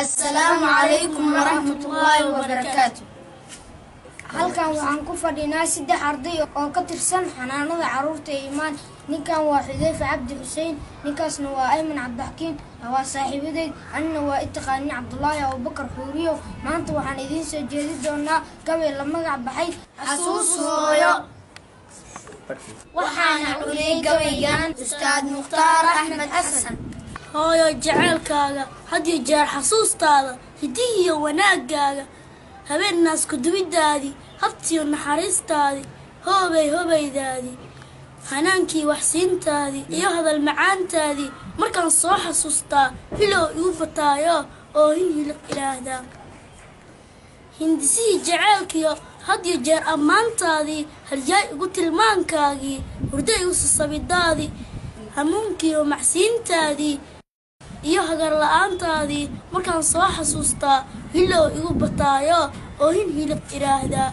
السلام عليكم ورحمة الله وبركاته. halkan waxaan ku fadhinaa 3 arday oo ka tirsan xanaanada caruurta Iimaan. ninkan waa Xudayfa Cabdi Xuseen, ninkaasna waa Ayman Cabdixakiin, waa saaxiibadeed. anna waa Itaqaani Cabdullaahi Abubakar Xuuriyo. maanta waxaan idiin soo jeedi doonaa gabay la magac baxay Xasuus Hooyo. waxaan aqriyay gabaygan Ustaad Mukhtaar Axmed Xasan. hooyo jaceelkaaga had iyo jeer xasuustaada hidihi iyo wanaagaaga, habeenaas ku duwidaadii habtiyo naxariistaadii, hobaydaadii hanaankii waxsiintaadii iyo hadal macaantaadii markaan soo xasuustaa hilow igu bataayo oo hilib ilaahdaa. hindisihii jaceelkiyo had iyo jeer ammaantaadii, halyaay igu tilmaankaagii, hurdo igu sasabidaadii, hamuunkiiyo macsiintaadii iyo hagar la'aantaadii markaan soo xasuustaa hilow igu bataayo oo hilib ilaahdaa.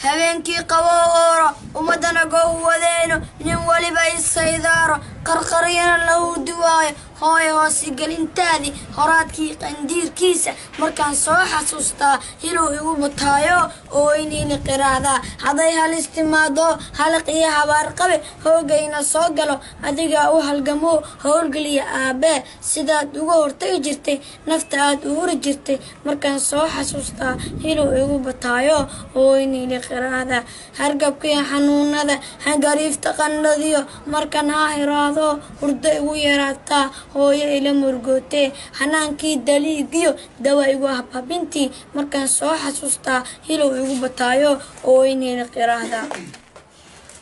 habeenkii qaboora ummadana gowwadeeno nin waliba isaydaaro qarqaryana lagu duwaayo hooyo hoose gelintaadii horaadkii qandiirkiisa markaan soo xasuustaa hilow igu bataayo oo inii qiraahdaa. haday halis timaado halaq iyo habaar qabe hoogayna soo galo adiga u halgamo howlgeliya aabe sidaad uga hortagi jirtay nafta aad u huri jirtay markaan soo xasuustaa hilow igu bataayo oo inii qiraahdaa. hargabkii xanuunada hangariifta qandhadiyo markaan ha hiraado hurdo igu yaraataa hooyo ila murgootee hanaankii daliigiyo dawa igu habhabintii markaan soo xasuustaa hilow igu bataayo oo inii qiraahdaa.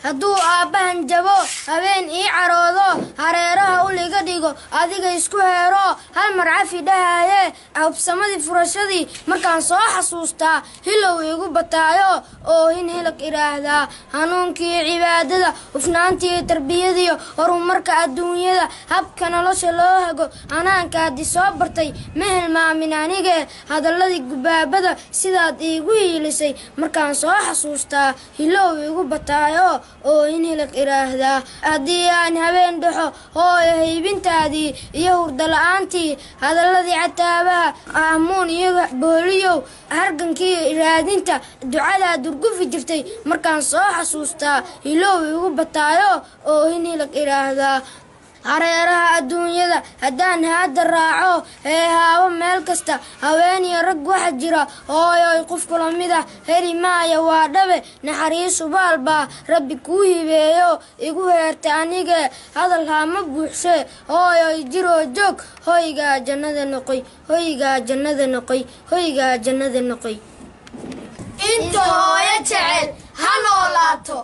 hadduu aabbahan jabo habeen ii caroodo hareeraha u liga dhigo adiga isku heero hal mar cafi dhahaaye hubsamadii furashadii markaan soo xasuustaa hilow igu bataayo oo hilag iraahdaa. hanuunkii cibaadada hufnaantii tarbiyadiyo horumarka adduunyada habka nolosha loo hago hanaankaadi soo bartay ma hilmaamin anige hadalladii gubaabada sidaad iigu hiilisay markaan soo xasuustaa hilow igu bataayo oo hilag iraahdaa. haddii aan habeen dhaxo hooyo haybintaadii iyo hurdo la'aantii hadalladii cataabaha ahmuun iyo booliyow hargankii raadinta ducadaa durgufi jirtay markaan soo xasuustaa hilow igu bataayo oo hilag iraahdaa. hareeraha adduunyada haddaan haada raaco heehaabo meel kasta haween iyo rag waxa jira hooyoy qof kula mid ah heli maaya waa dhabe naxariisu baalbaa rabbi kuu hibeeyo igu heerta anige hadalhaa ma buuxshe hooyoy jiroo joog hoygaa jannada noqoy hoygaa jannada noqoy hoygaa jannada noqoy. inta hooyo jecel ha noolaato.